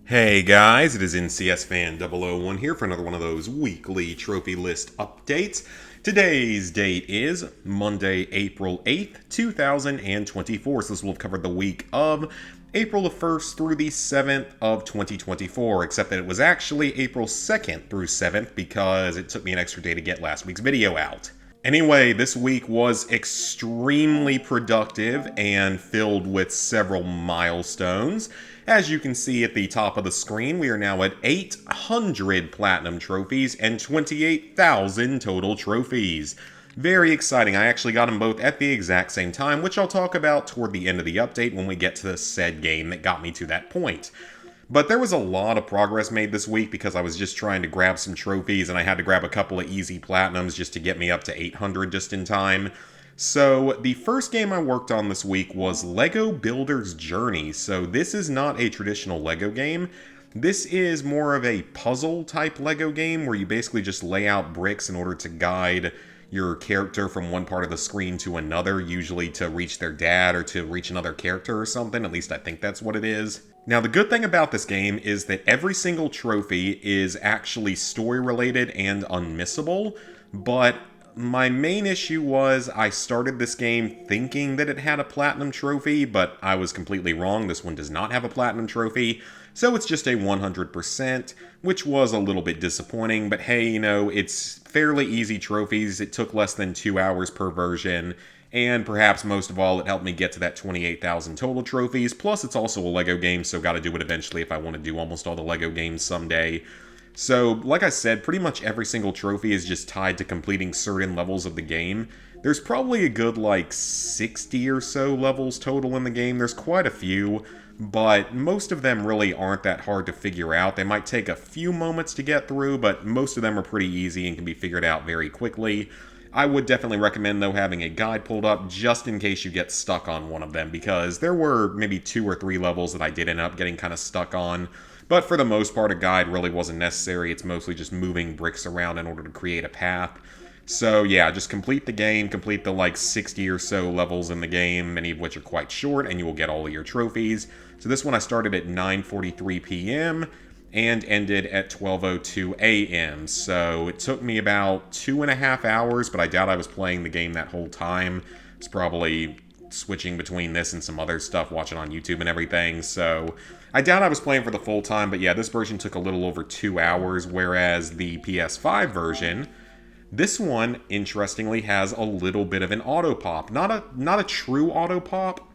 Hey guys, it is NCSFan001 here for another one of those weekly trophy list updates. Today's date is Monday, April 8th, 2024. So this will have covered the week of April the 1st through the 7th of 2024, except that it was actually April 2nd through 7th because it took me an extra day to get last week's video out. Anyway, this week was extremely productive and filled with several milestones. As you can see at the top of the screen, we are now at 800 platinum trophies and 28,000 total trophies. Very exciting. I actually got them both at the exact same time, which I'll talk about toward the end of the update when we get to the said game that got me to that point. But there was a lot of progress made this week because I was just trying to grab some trophies and I had to grab a couple of easy platinums just to get me up to 800 just in time. So the first game I worked on this week was Lego Builder's Journey. So this is not a traditional Lego game. This is more of a puzzle type Lego game where you basically just lay out bricks in order to guide your character from one part of the screen to another, usually to reach their dad or to reach another character or something. At least I think that's what it is. Now, the good thing about this game is that every single trophy is actually story related and unmissable, but my main issue was I started this game thinking that it had a platinum trophy, but I was completely wrong. This one does not have a platinum trophy, so it's just a 100%, which was a little bit disappointing, but hey, you know, it's fairly easy trophies. It took less than 2 hours per version, and perhaps most of all, it helped me get to that 28,000 total trophies, plus it's also a Lego game, so gotta do it eventually if I want to do almost all the Lego games someday. So, like I said, pretty much every single trophy is just tied to completing certain levels of the game. There's probably a good, 60 or so levels total in the game. There's quite a few, but most of them really aren't that hard to figure out. They might take a few moments to get through, but most of them are pretty easy and can be figured out very quickly. I would definitely recommend, though, having a guide pulled up just in case you get stuck on one of them, because there were maybe 2 or 3 levels that I did end up getting kind of stuck on. But for the most part, a guide really wasn't necessary. It's mostly just moving bricks around in order to create a path. So yeah, just complete the game, complete the 60 or so levels in the game, many of which are quite short, and you will get all of your trophies. So this one I started at 9:43 p.m. and ended at 12:02 a.m. So it took me about 2.5 hours, but I doubt I was playing the game that whole time. It's probably switching between this and some other stuff, watching on YouTube and everything, so I doubt I was playing for the full time, but yeah, this version took a little over 2 hours, whereas the PS5 version, this one, interestingly, has a little bit of an auto pop. Not a true auto pop,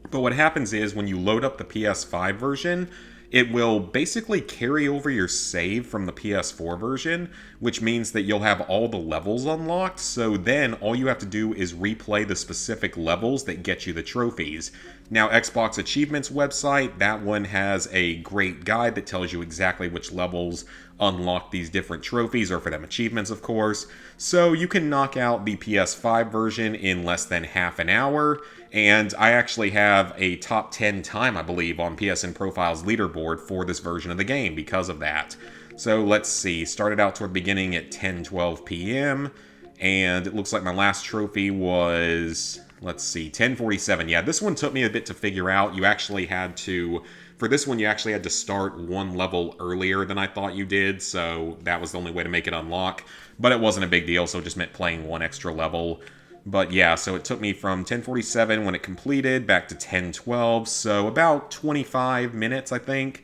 but what happens is when you load up the PS5 version, it will basically carry over your save from the PS4 version, which means that you'll have all the levels unlocked, so then all you have to do is replay the specific levels that get you the trophies. Now, Xbox Achievements website, that one has a great guide that tells you exactly which levels unlock these different trophies, or for them achievements, of course. So you can knock out the PS5 version in less than half an hour, and I actually have a top 10 time, I believe, on PSN Profile's leaderboard for this version of the game because of that. So let's see, started out toward the beginning at 10:12 p.m., and it looks like my last trophy was, let's see, 10:47. Yeah, this one took me a bit to figure out. You actually had to, for this one, you actually had to start one level earlier than I thought you did, so that was the only way to make it unlock. But it wasn't a big deal, so it just meant playing one extra level. But yeah, so it took me from 10:47 when it completed back to 10:12, so about 25 minutes, I think.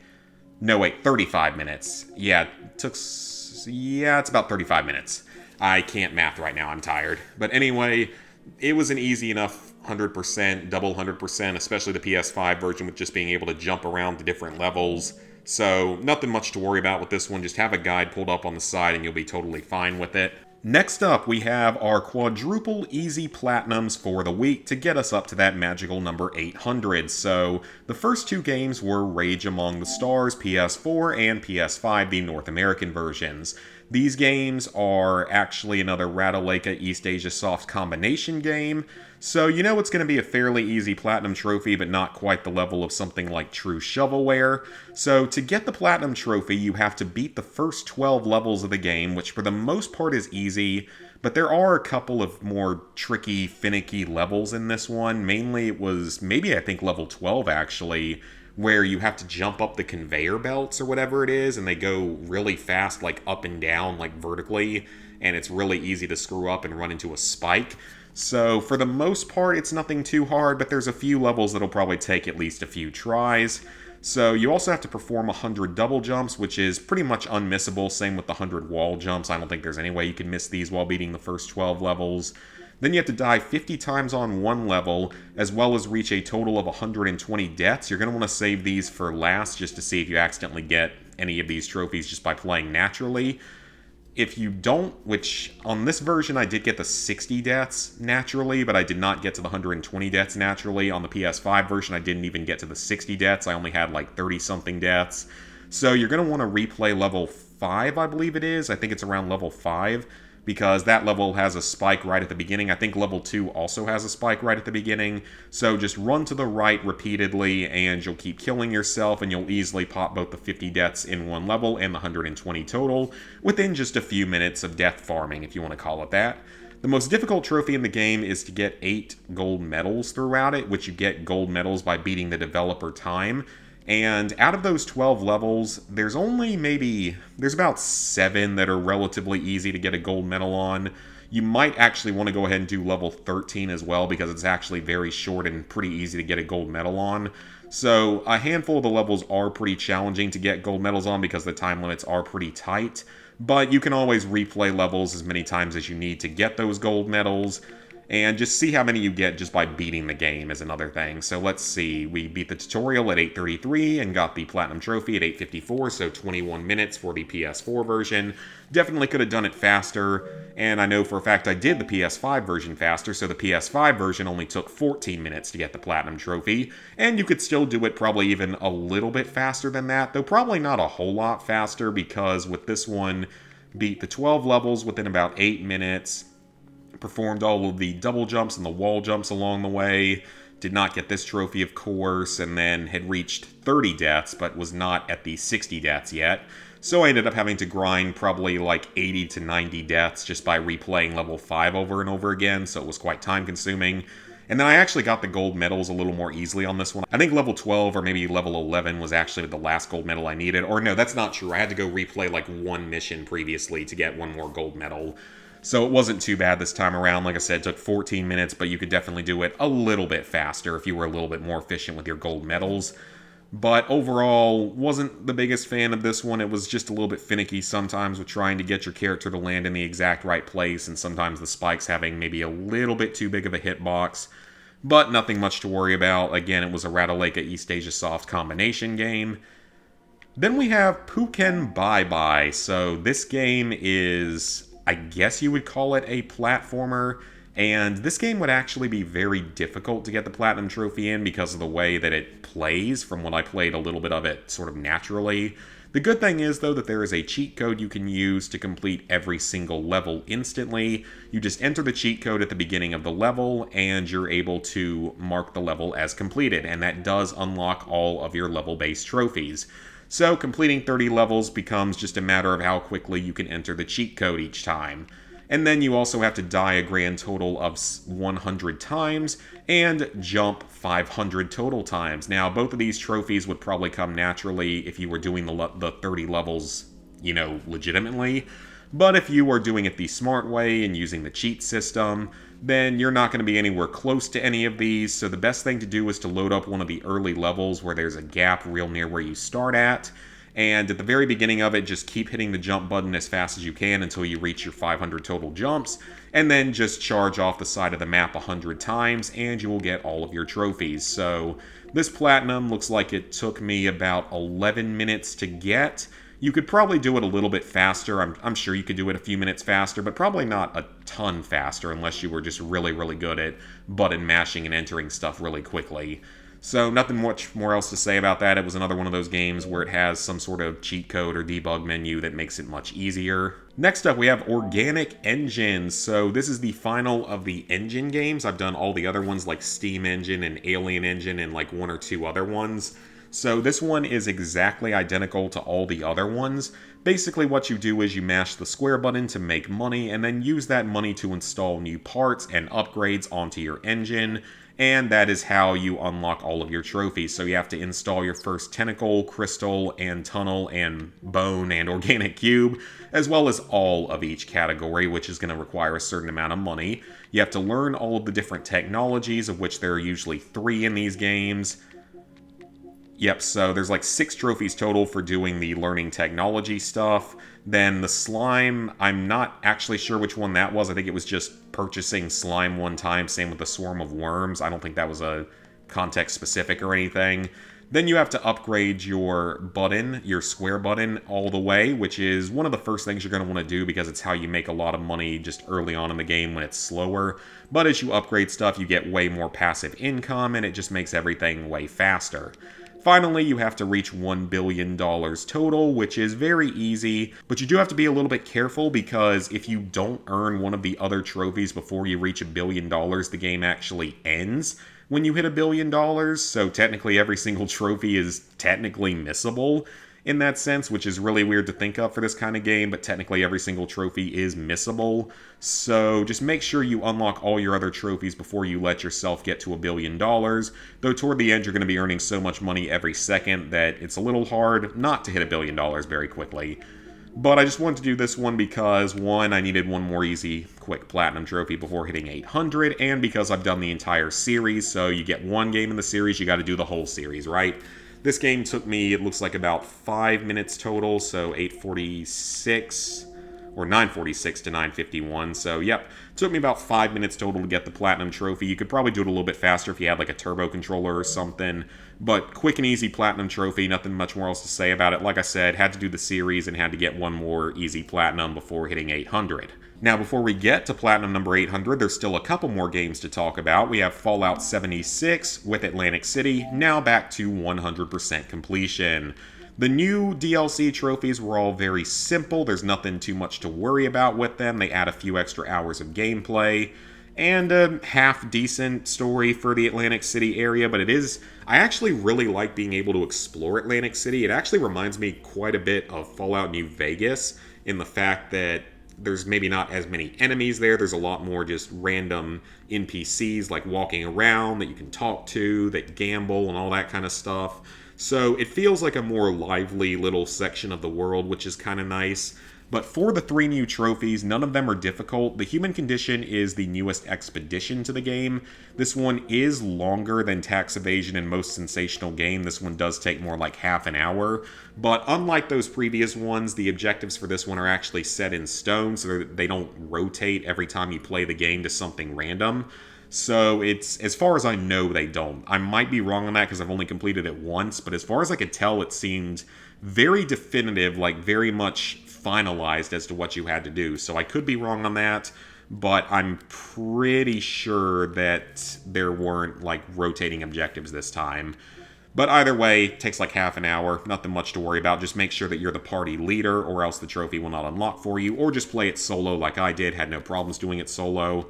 No, wait, 35 minutes. Yeah, it's about 35 minutes. I can't math right now, I'm tired. But anyway, it was an easy enough 100%, double 100%, especially the PS5 version with just being able to jump around to different levels. So nothing much to worry about with this one. Just have a guide pulled up on the side and you'll be totally fine with it. Next up, we have our quadruple easy platinums for the week to get us up to that magical number 800. So the first 2 games were Rage Among the Stars PS4 and PS5, the North American versions. These games are actually another Ratalaika East Asia Soft combination game, so you know it's going to be a fairly easy platinum trophy, but not quite the level of something like True Shovelware. So to get the platinum trophy, you have to beat the first 12 levels of the game, which for the most part is easy, but there are a couple of more tricky, finicky levels in this one. Mainly it was, maybe I think level 12 actually, where you have to jump up the conveyor belts or whatever it is, and they go really fast, like up and down, like vertically, and it's really easy to screw up and run into a spike. So for the most part, it's nothing too hard, but there's a few levels that'll probably take at least a few tries. So you also have to perform 100 double jumps, which is pretty much unmissable. Same with the 100 wall jumps. I don't think there's any way you can miss these while beating the first 12 levels. Then you have to die 50 times on one level, as well as reach a total of 120 deaths. You're going to want to save these for last, just to see if you accidentally get any of these trophies just by playing naturally. If you don't, which on this version I did get the 60 deaths naturally, but I did not get to the 120 deaths naturally. On the PS5 version, I didn't even get to the 60 deaths. I only had like 30-something deaths. So you're going to want to replay level 5, I believe it is. I think it's around level 5, because that level has a spike right at the beginning. I think level 2 also has a spike right at the beginning. So just run to the right repeatedly, and you'll keep killing yourself, and you'll easily pop both the 50 deaths in one level and the 120 total within just a few minutes of death farming, if you want to call it that. The most difficult trophy in the game is to get 8 gold medals throughout it, which you get gold medals by beating the developer time. And out of those 12 levels, there's about 7 that are relatively easy to get a gold medal on. You might actually want to go ahead and do level 13 as well, because it's actually very short and pretty easy to get a gold medal on. So a handful of the levels are pretty challenging to get gold medals on because the time limits are pretty tight. But you can always replay levels as many times as you need to get those gold medals. And just see how many you get just by beating the game is another thing. So let's see, we beat the tutorial at 8:33 and got the Platinum Trophy at 8:54, so 21 minutes for the PS4 version. Definitely could have done it faster, and I know for a fact I did the PS5 version faster, so the PS5 version only took 14 minutes to get the Platinum Trophy, and you could still do it probably even a little bit faster than that, though probably not a whole lot faster, because with this one, beat the 12 levels within about 8 minutes, performed all of the double jumps and the wall jumps along the way, did not get this trophy, of course, and then had reached 30 deaths, but was not at the 60 deaths yet. So I ended up having to grind probably like 80 to 90 deaths just by replaying level 5 over and over again, so it was quite time-consuming. And then I actually got the gold medals a little more easily on this one. I think level 12 or maybe level 11 was actually the last gold medal I needed. Or no, that's not true. I had to go replay like one mission previously to get one more gold medal. So it wasn't too bad this time around. Like I said, it took 14 minutes, but you could definitely do it a little bit faster if you were a little bit more efficient with your gold medals. But overall, wasn't the biggest fan of this one. It was just a little bit finicky sometimes with trying to get your character to land in the exact right place, and sometimes the spikes having maybe a little bit too big of a hitbox. But nothing much to worry about. Again, it was a Ratalaika East Asia Soft combination game. Then we have Pukenbye. So this game is, I guess you would call it a platformer, and this game would actually be very difficult to get the Platinum Trophy in because of the way that it plays, from when I played a little bit of it sort of naturally. The good thing is, though, that there is a cheat code you can use to complete every single level instantly. You just enter the cheat code at the beginning of the level, and you're able to mark the level as completed, and that does unlock all of your level-based trophies. So completing 30 levels becomes just a matter of how quickly you can enter the cheat code each time. And then you also have to die a grand total of 100 times and jump 500 total times. Now, both of these trophies would probably come naturally if you were doing the 30 levels, legitimately. But if you are doing it the smart way and using the cheat system, then you're not going to be anywhere close to any of these. So the best thing to do is to load up one of the early levels where there's a gap real near where you start at. And at the very beginning of it, just keep hitting the jump button as fast as you can until you reach your 500 total jumps, and then just charge off the side of the map 100 times, and you will get all of your trophies. So this Platinum looks like it took me about 11 minutes to get. You could probably do it a little bit faster. I'm sure you could do it a few minutes faster, but probably not a ton faster unless you were just really, really good at button mashing and entering stuff really quickly. So nothing much more else to say about that. It was another one of those games where it has some sort of cheat code or debug menu that makes it much easier. Next up, we have Organic Engines. So this is the final of the engine games. I've done all the other ones like Steam Engine and Alien Engine and like one or two other ones. So this one is exactly identical to all the other ones. Basically what you do is you mash the square button to make money, and then use that money to install new parts and upgrades onto your engine. and that is how you unlock all of your trophies. So you have to install your first tentacle, crystal, and tunnel, and bone, and organic cube, as well as all of each category, which is going to require a certain amount of money. You have to learn all of the different technologies, of which there are usually 3 in these games. Yep, so there's like 6 trophies total for doing the learning technology stuff. Then the slime, I'm not actually sure which one that was. I think it was just purchasing slime one time. Same with the swarm of worms. I don't think that was a context specific or anything. Then you have to upgrade your button, your square button, all the way, which is one of the first things you're going to want to do because it's how you make a lot of money just early on in the game when it's slower. But as you upgrade stuff, you get way more passive income, and it just makes everything way faster. Finally, you have to reach $1 billion total, which is very easy, but you do have to be a little bit careful because if you don't earn one of the other trophies before you reach $1 billion, the game actually ends when you hit $1 billion, so technically every single trophy is technically missable in that sense, which is really weird to think of for this kind of game, but technically every single trophy is missable. So just make sure you unlock all your other trophies before you let yourself get to $1 billion, though toward the end you're going to be earning so much money every second that it's a little hard not to hit $1 billion very quickly. But I just wanted to do this one because, one, I needed one more easy, quick platinum trophy before hitting 800, and because I've done the entire series, so you get one game in the series, you got to do the whole series, right? This game took me, it looks like, about 5 minutes total, so 8:46 or 9:46 to 9:51. So, yep, took me about 5 minutes total to get the platinum trophy. You could probably do it a little bit faster if you had like a turbo controller or something, but quick and easy platinum trophy, nothing much more else to say about it. Like I said, had to do the series and had to get one more easy platinum before hitting 800. Now, before we get to platinum number 800, there's still a couple more games to talk about. We have Fallout 76 with Atlantic City, now back to 100% completion. The new DLC trophies were all very simple. There's nothing too much to worry about with them. They add a few extra hours of gameplay and a half-decent story for the Atlantic City area, but I actually really like being able to explore Atlantic City. It actually reminds me quite a bit of Fallout New Vegas in the fact that there's maybe not as many enemies there. There's a lot more just random NPCs like walking around that you can talk to, that gamble and all that kind of stuff. So it feels like a more lively little section of the world, which is kind of nice. But for the 3 new trophies, none of them are difficult. The Human Condition is the newest expedition to the game. This one is longer than Tax Evasion and Most Sensational Game. This one does take more like half an hour. But unlike those previous ones, the objectives for this one are actually set in stone, so they don't rotate every time you play the game to something random. So it's, as far as I know, they don't. I might be wrong on that because I've only completed it once, but as far as I could tell, it seemed very definitive, like very much finalized as to what you had to do. So I could be wrong on that, but I'm pretty sure that there weren't like rotating objectives this time. But either way, it takes like half an hour, nothing much to worry about. Just make sure that you're the party leader or else the trophy will not unlock for you, or just play it solo like I did, had no problems doing it solo.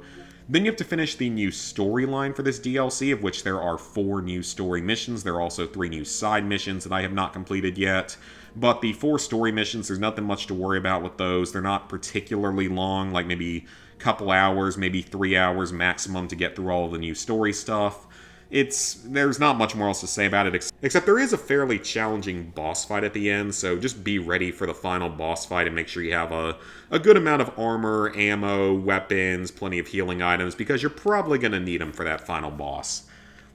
Then you have to finish the new storyline for this DLC, of which there are 4 new story missions. There are also 3 new side missions that I have not completed yet. But the 4 story missions, there's nothing much to worry about with those. They're not particularly long, like maybe a couple hours, maybe 3 hours maximum to get through all of the new story stuff. There's not much more else to say about it, except there is a fairly challenging boss fight at the end, so just be ready for the final boss fight and make sure you have a good amount of armor, ammo, weapons, plenty of healing items, because you're probably going to need them for that final boss.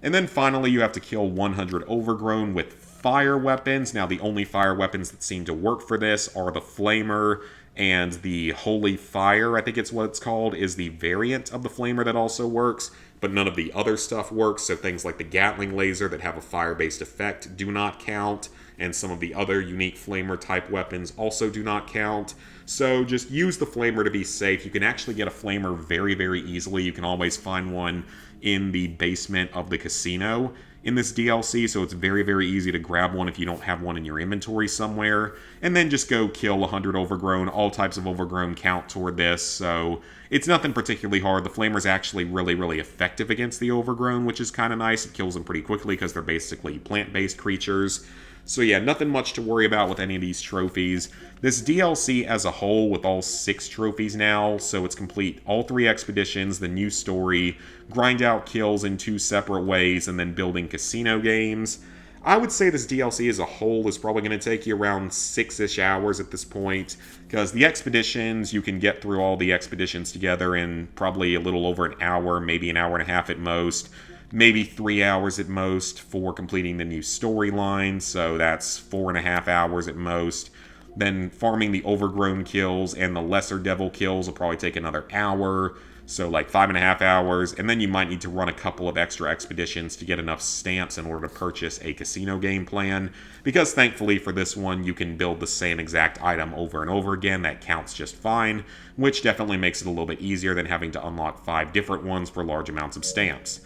And then finally, you have to kill 100 Overgrown with fire weapons. Now, the only fire weapons that seem to work for this are the Flamer and the Holy Fire, I think it's what it's called, is the variant of the Flamer that also works, but none of the other stuff works, so things like the Gatling laser that have a fire-based effect do not count, and some of the other unique Flamer-type weapons also do not count. So just use the Flamer to be safe. You can actually get a Flamer very, very easily. You can always find one in the basement of the casino in this DLC, so it's very, very easy to grab one if you don't have one in your inventory somewhere, and then just go kill 100 Overgrown. All types of Overgrown count toward this, so it's nothing particularly hard. The Flamer's actually really, really effective against the Overgrown, which is kind of nice. It kills them pretty quickly because they're basically plant-based creatures. So yeah, nothing much to worry about with any of these trophies. This DLC as a whole, with all 6 trophies now, so it's complete all 3 expeditions, the new story, grind out kills in 2 separate ways, and then building casino games. I would say this DLC as a whole is probably going to take you around 6-ish hours at this point, because the expeditions, you can get through all the expeditions together in probably a little over an hour, maybe an hour and a half at most. Maybe 3 hours at most for completing the new storyline, so that's 4.5 hours at most. Then farming the overgrown kills and the lesser devil kills will probably take another hour, so like 5.5 hours. And then you might need to run a couple of extra expeditions to get enough stamps in order to purchase a casino game plan, because thankfully for this one you can build the same exact item over and over again. That counts just fine, which definitely makes it a little bit easier than having to unlock 5 different ones for large amounts of stamps.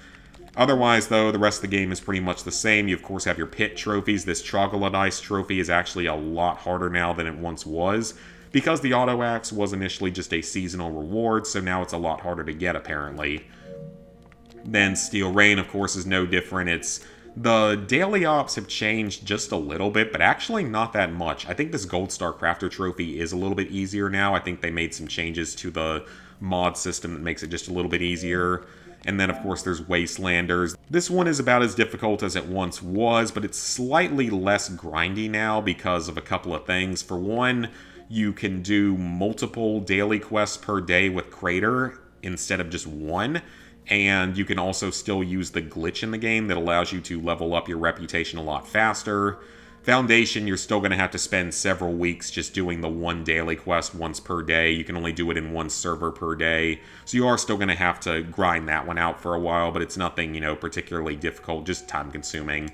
Otherwise, though, the rest of the game is pretty much the same. You, of course, have your pit trophies. This Troglodyte trophy is actually a lot harder now than it once was, because the Auto Axe was initially just a seasonal reward, so now it's a lot harder to get, apparently. Then Steel Rain, of course, is no different. The daily ops have changed just a little bit, but actually not that much. I think this Gold Star Crafter trophy is a little bit easier now. I think they made some changes to the mod system that makes it just a little bit easier. And then, of course, there's Wastelanders. This one is about as difficult as it once was, but it's slightly less grindy now because of a couple of things. For one, you can do multiple daily quests per day with Crater instead of just one. And you can also still use the glitch in the game that allows you to level up your reputation a lot faster. Foundation, you're still going to have to spend several weeks just doing the one daily quest once per day. You can only do it in one server per day. So you are still going to have to grind that one out for a while, but it's nothing, particularly difficult, just time consuming.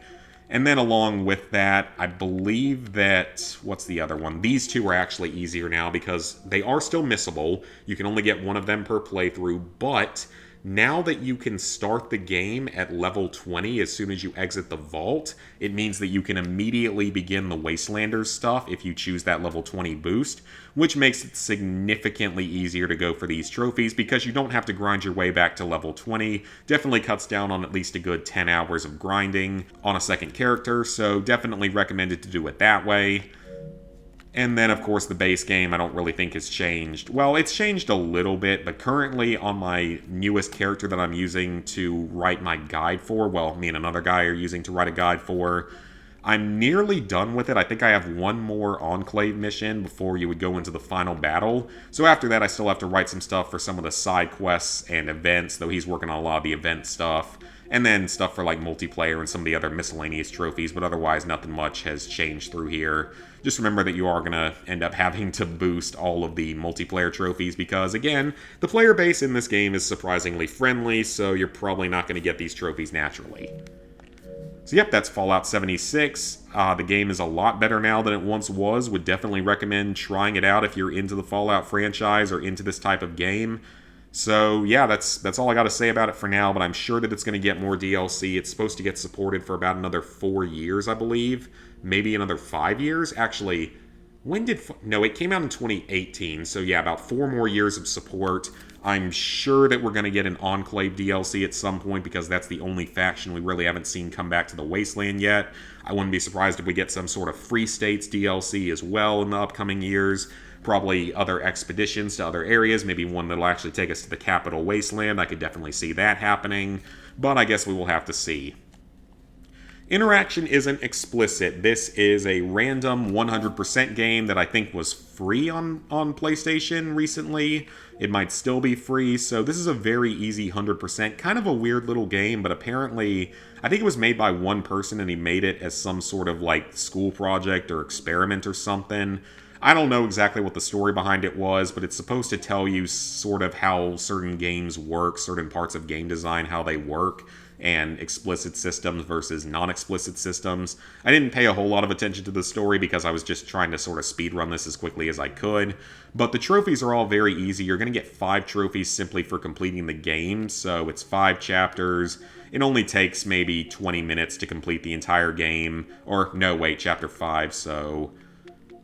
And then along with that, I believe that, what's the other one? These 2 are actually easier now because they are still missable. You can only get one of them per playthrough, but now that you can start the game at level 20 as soon as you exit the vault, it means that you can immediately begin the Wastelanders stuff if you choose that level 20 boost, which makes it significantly easier to go for these trophies because you don't have to grind your way back to level 20. Definitely cuts down on at least a good 10 hours of grinding on a second character, so definitely recommended to do it that way. And then, of course, the base game I don't really think has changed. Well, it's changed a little bit, but currently on my newest character that I'm using to write my guide for, well, me and another guy are using to write a guide for, I'm nearly done with it. I think I have one more Enclave mission before you would go into the final battle. So after that, I still have to write some stuff for some of the side quests and events, though he's working on a lot of the event stuff. And then stuff for like multiplayer and some of the other miscellaneous trophies, but otherwise nothing much has changed through here. Just remember that you are going to end up having to boost all of the multiplayer trophies because, again, the player base in this game is surprisingly friendly, so you're probably not going to get these trophies naturally. So yep, that's Fallout 76. The game is a lot better now than it once was. Would definitely recommend trying it out if you're into the Fallout franchise or into this type of game. So yeah, that's all I got to say about it for now, but I'm sure that it's going to get more DLC. It's supposed to get supported for about another 4 years, I believe. Maybe another 5 years. Actually, no, it came out in 2018, so yeah, about 4 more years of support. I'm sure that we're going to get an Enclave DLC at some point because that's the only faction we really haven't seen come back to the Wasteland yet. I wouldn't be surprised if we get some sort of Free States DLC as well in the upcoming years. Probably other expeditions to other areas, maybe one that'll actually take us to the capital Wasteland. I could definitely see that happening, but I guess we will have to see. Interaction isn't explicit. This is a random 100% game that I think was free on PlayStation recently. It might still be free, so this is a very easy 100%. Kind of a weird little game, but apparently, I think it was made by one person and he made it as some sort of like school project or experiment or something. I don't know exactly what the story behind it was, but it's supposed to tell you sort of how certain games work, certain parts of game design, how they work, and explicit systems versus non-explicit systems. I didn't pay a whole lot of attention to the story because I was just trying to sort of speedrun this as quickly as I could. But the trophies are all very easy. You're going to get 5 trophies simply for completing the game, so it's 5 chapters. It only takes maybe 20 minutes to complete the entire game. Or, no, wait, chapter 5, so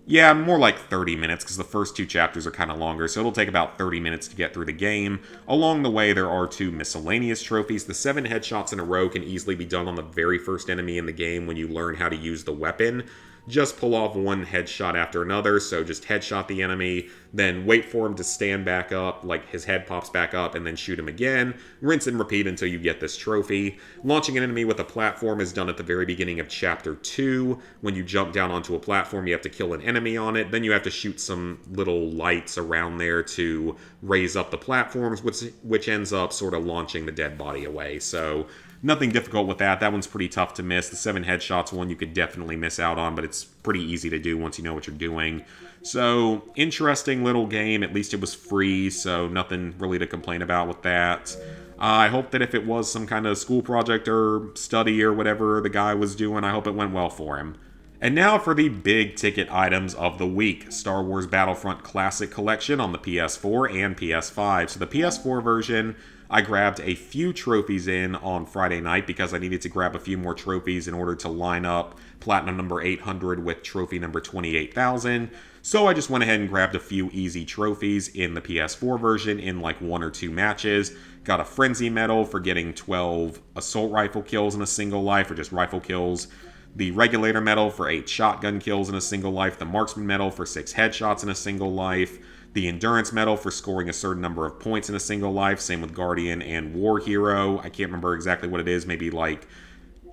Yeah, more like 30 minutes because the first two chapters are kind of longer, so it'll take about 30 minutes to get through the game. Along the way, there are two miscellaneous trophies. The 7 headshots in a row can easily be done on the very first enemy in the game when you learn how to use the weapon. Just pull off one headshot after another, so just headshot the enemy, then wait for him to stand back up, like his head pops back up, and then shoot him again. Rinse and repeat until you get this trophy. Launching an enemy with a platform is done at the very beginning of Chapter 2. When you jump down onto a platform, you have to kill an enemy on it, then you have to shoot some little lights around there to raise up the platforms, which ends up sort of launching the dead body away. So nothing difficult with that. That one's pretty tough to miss. The 7 headshots one you could definitely miss out on, but it's pretty easy to do once you know what you're doing. So, interesting little game. At least it was free, so nothing really to complain about with that. I hope that if it was some kind of school project or study or whatever the guy was doing, I hope it went well for him. And now for the big ticket items of the week. Star Wars Battlefront Classic Collection on the PS4 and PS5. So the PS4 version, I grabbed a few trophies in on Friday night because I needed to grab a few more trophies in order to line up Platinum number 800 with trophy number 28,000. So I just went ahead and grabbed a few easy trophies in the PS4 version in like 1 or 2 matches. Got a Frenzy medal for getting 12 assault rifle kills in a single life, or just rifle kills. The Regulator medal for 8 shotgun kills in a single life. The Marksman medal for 6 headshots in a single life. The Endurance medal for scoring a certain number of points in a single life. Same with Guardian and War Hero. I can't remember exactly what it is. Maybe like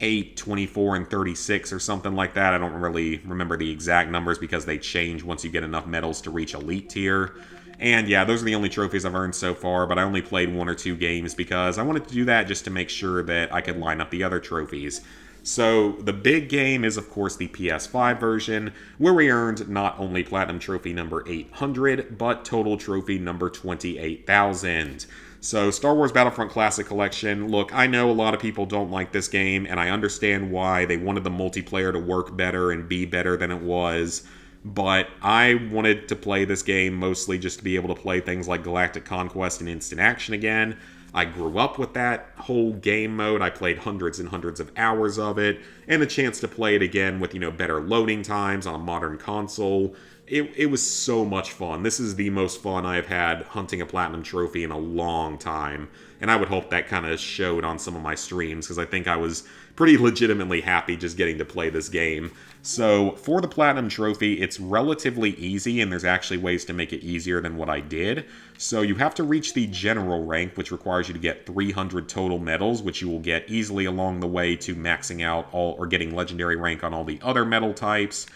8, 24, and 36 or something like that. I don't really remember the exact numbers because they change once you get enough medals to reach Elite tier. And yeah, those are the only trophies I've earned so far, but I only played 1 or 2 games because I wanted to do that just to make sure that I could line up the other trophies. So the big game is, of course, the PS5 version, where we earned not only Platinum Trophy number 800, but total trophy number 28,000. So Star Wars Battlefront Classic Collection, look, I know a lot of people don't like this game, and I understand why. They wanted the multiplayer to work better and be better than it was. But I wanted to play this game mostly just to be able to play things like Galactic Conquest and Instant Action again. I grew up with that whole game mode. I played hundreds and hundreds of hours of it, and a chance to play it again with, better loading times on a modern console. It was so much fun. This is the most fun I've had hunting a Platinum Trophy in a long time, and I would hope that kind of showed on some of my streams, because I think I was pretty legitimately happy just getting to play this game. So for the Platinum Trophy, it's relatively easy, and there's actually ways to make it easier than what I did. So you have to reach the General rank, which requires you to get 300 total medals, which you will get easily along the way to maxing out all or getting Legendary rank on all the other medal types.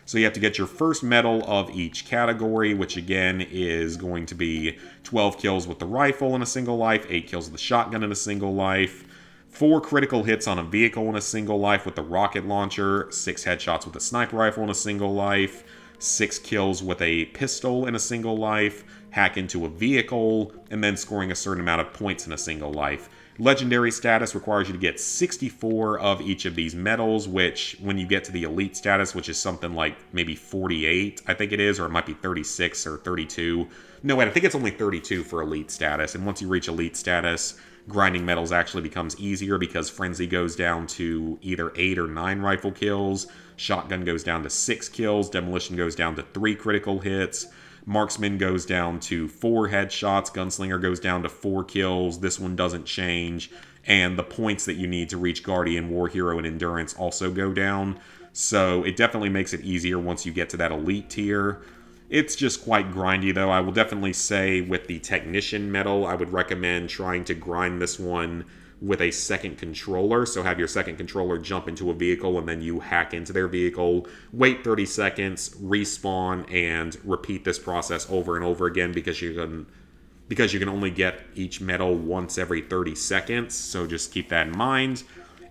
So you have to get your first medal of each category, which again is going to be 12 kills with the rifle in a single life, 8 kills with the shotgun in a single life, 4 critical hits on a vehicle in a single life with the rocket launcher, 6 headshots with a sniper rifle in a single life, 6 kills with a pistol in a single life, hack into a vehicle, and then scoring a certain amount of points in a single life. Legendary status requires you to get 64 of each of these medals, which when you get to the Elite status, which is something like maybe 48, I think it is, or it might be 36 or 32. No, wait, I think it's only 32 for Elite status, and once you reach Elite status, grinding medals actually becomes easier because Frenzy goes down to either 8 or 9 rifle kills, Shotgun goes down to 6 kills, Demolition goes down to 3 critical hits, Marksman goes down to 4 headshots, Gunslinger goes down to 4 kills, this one doesn't change, and the points that you need to reach Guardian, War Hero, and Endurance also go down, so it definitely makes it easier once you get to that Elite tier. It's just quite grindy though. I will definitely say with the Technician medal, I would recommend trying to grind this one with a second controller. So have your second controller jump into a vehicle and then you hack into their vehicle, wait 30 seconds, respawn, and repeat this process over and over again because you can only get each medal once every 30 seconds. So just keep that in mind.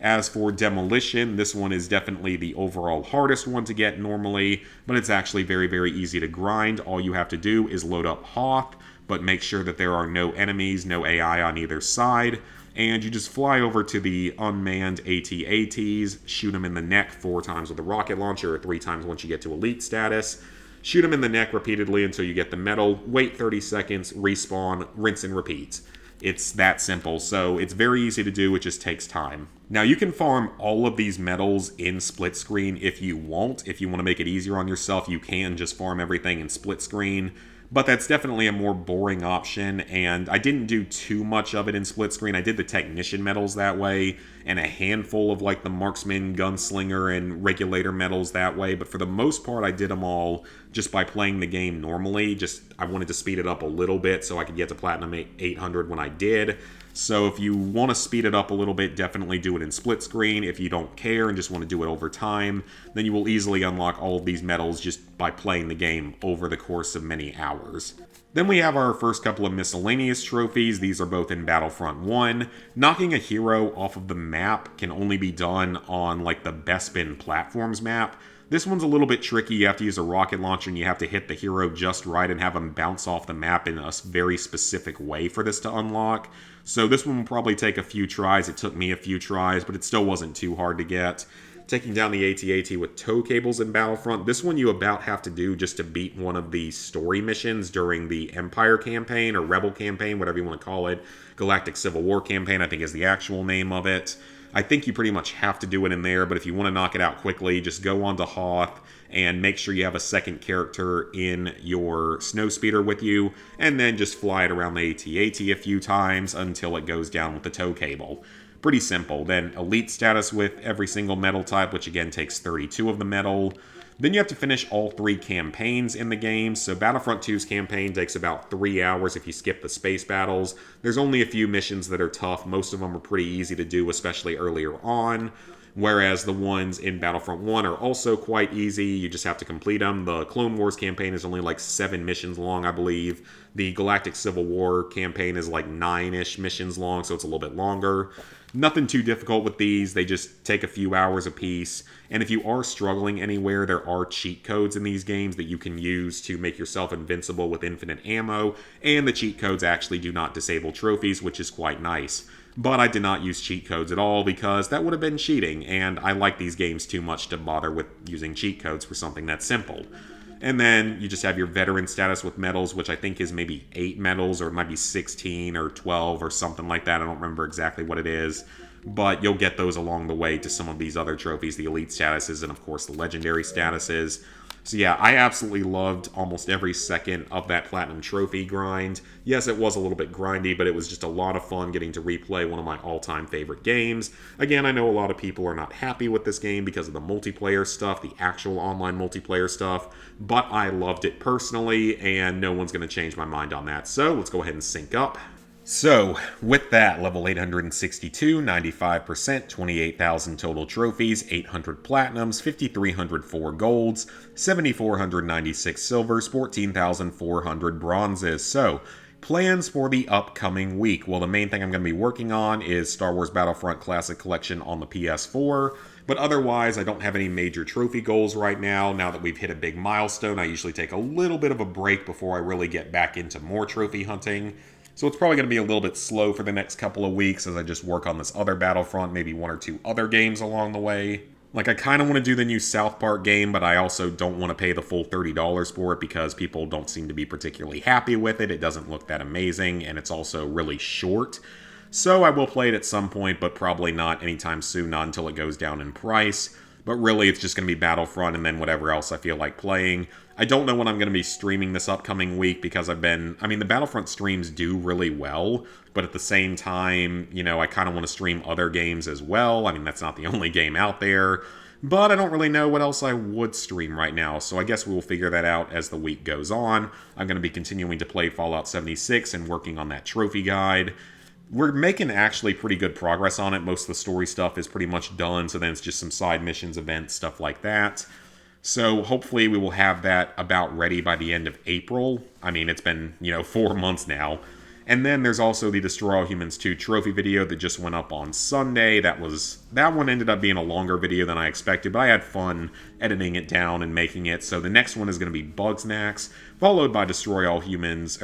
As for Demolition, this one is definitely the overall hardest one to get normally, but it's actually very, very easy to grind. All you have to do is load up Hoth, but make sure that there are no enemies, no AI on either side, and you just fly over to the unmanned AT-ATs, shoot them in the neck 4 times with a rocket launcher, or 3 times once you get to Elite status. Shoot them in the neck repeatedly until you get the medal, wait 30 seconds, respawn, rinse and repeat. It's that simple. So it's very easy to do. It just takes time. Now, you can farm all of these medals in split screen if you want. If you want to make it easier on yourself, you can just farm everything in split screen. But that's definitely a more boring option, and I didn't do too much of it in split screen. I did the technician medals that way, and a handful of like the marksman, gunslinger, and regulator medals that way. But for the most part, I did them all just by playing the game normally. I wanted to speed it up a little bit so I could get to Platinum 800 when I did. So if you want to speed it up a little bit, definitely do it in split screen. If you don't care and just want to do it over time, then you will easily unlock all of these medals just by playing the game over the course of many hours. Then we have our first couple of miscellaneous trophies. These are both in Battlefront 1. Knocking a hero off of the map can only be done on like the Bespin Platforms map. This one's a little bit tricky. You have to use a rocket launcher and you have to hit the hero just right and have them bounce off the map in a very specific way for this to unlock. So this one will probably take a few tries. It took me a few tries, but it still wasn't too hard to get. Taking down the AT-AT with tow cables in Battlefront. This one you about have to do just to beat one of the story missions during the Empire campaign or Rebel campaign, whatever you want to call it. Galactic Civil War campaign, I think is the actual name of it. I think you pretty much have to do it in there, but if you want to knock it out quickly, just go on to Hoth and make sure you have a second character in your snowspeeder with you, and then just fly it around the AT-AT a few times until it goes down with the tow cable. Pretty simple. Then elite status with every single medal type, which again takes 32 of the medal. Then you have to finish all 3 campaigns in the game. So Battlefront 2's campaign takes about 3 hours if you skip the space battles. There's only a few missions that are tough. Most of them are pretty easy to do, especially earlier on. Whereas the ones in Battlefront 1 are also quite easy. You just have to complete them. The Clone Wars campaign is only like 7 missions long, I believe. The Galactic Civil War campaign is like 9-ish missions long, so it's a little bit longer. Nothing too difficult with these. They just take a few hours apiece. And if you are struggling anywhere, there are cheat codes in these games that you can use to make yourself invincible with infinite ammo. And the cheat codes actually do not disable trophies, which is quite nice. But I did not use cheat codes at all because that would have been cheating. And I like these games too much to bother with using cheat codes for something that's simple. And then you just have your veteran status with medals, which I think is maybe 8 medals, or it might be 16 or 12 or something like that. I don't remember exactly what it is. But you'll get those along the way to some of these other trophies, the elite statuses and, of course, the legendary statuses. So yeah, I absolutely loved almost every second of that Platinum Trophy grind. Yes, it was a little bit grindy, but it was just a lot of fun getting to replay one of my all-time favorite games. Again, I know a lot of people are not happy with this game because of the multiplayer stuff, the actual online multiplayer stuff, but I loved it personally, and no one's going to change my mind on that. So let's go ahead and sync up. So, with that, level 862, 95%, 28,000 total trophies, 800 platinums, 5,304 golds, 7,496 silvers, 14,400 bronzes. So, plans for the upcoming week. Well, the main thing I'm going to be working on is Star Wars Battlefront Classic Collection on the PS4. But otherwise, I don't have any major trophy goals right now. Now that we've hit a big milestone, I usually take a little bit of a break before I really get back into more trophy hunting. So it's probably going to be a little bit slow for the next couple of weeks as I just work on this other Battlefront, maybe 1 or 2 other games along the way. Like, I kind of want to do the new South Park game, but I also don't want to pay the full $30 for it because people don't seem to be particularly happy with it. It doesn't look that amazing, and it's also really short. So I will play it at some point, but probably not anytime soon, not until it goes down in price. But really, it's just going to be Battlefront and then whatever else I feel like playing. I don't know when I'm going to be streaming this upcoming week because the Battlefront streams do really well, but at the same time, I kind of want to stream other games as well. I mean, that's not the only game out there, but I don't really know what else I would stream right now, so I guess we will figure that out as the week goes on. I'm going to be continuing to play Fallout 76 and working on that trophy guide. We're making actually pretty good progress on it. Most of the story stuff is pretty much done, so then it's just some side missions, events, stuff like that. So hopefully we will have that about ready by the end of April. I mean, it's been, 4 months now. And then there's also the Destroy All Humans 2 trophy video that just went up on Sunday. That one ended up being a longer video than I expected, but I had fun editing it down and making it. So the next one is going to be Bugsnax, followed by Destroy All Humans,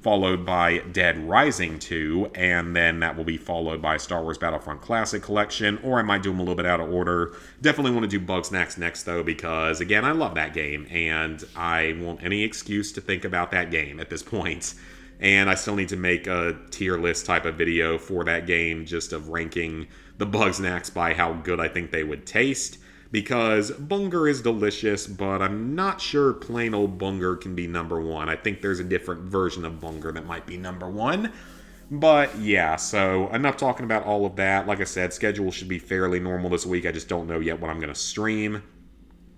followed by Dead Rising 2, and then that will be followed by Star Wars Battlefront Classic Collection, or I might do them a little bit out of order. Definitely want to do Bugsnax next, though, because, again, I love that game, and I want any excuse to think about that game at this point. And I still need to make a tier list type of video for that game, just of ranking the bugs snacks by how good I think they would taste. Because Bunger is delicious, but I'm not sure plain old Bunger can be number one. I think there's a different version of Bunger that might be number one. But yeah, so enough talking about all of that. Like I said, schedule should be fairly normal this week. I just don't know yet what I'm going to stream.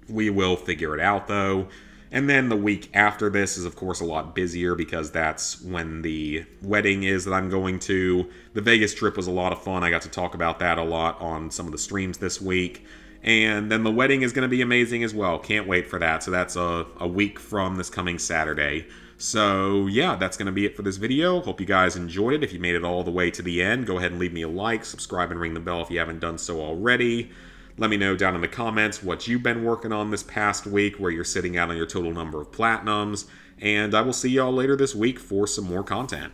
We will figure it out though. And then the week after this is, of course, a lot busier because that's when the wedding is that I'm going to. The Vegas trip was a lot of fun. I got to talk about that a lot on some of the streams this week. And then the wedding is going to be amazing as well. Can't wait for that. So that's a week from this coming Saturday. So yeah, that's going to be it for this video. Hope you guys enjoyed it. If you made it all the way to the end, go ahead and leave me a like, subscribe, and ring the bell if you haven't done so already. Let me know down in the comments what you've been working on this past week, where you're sitting out on your total number of platinums, and I will see y'all later this week for some more content.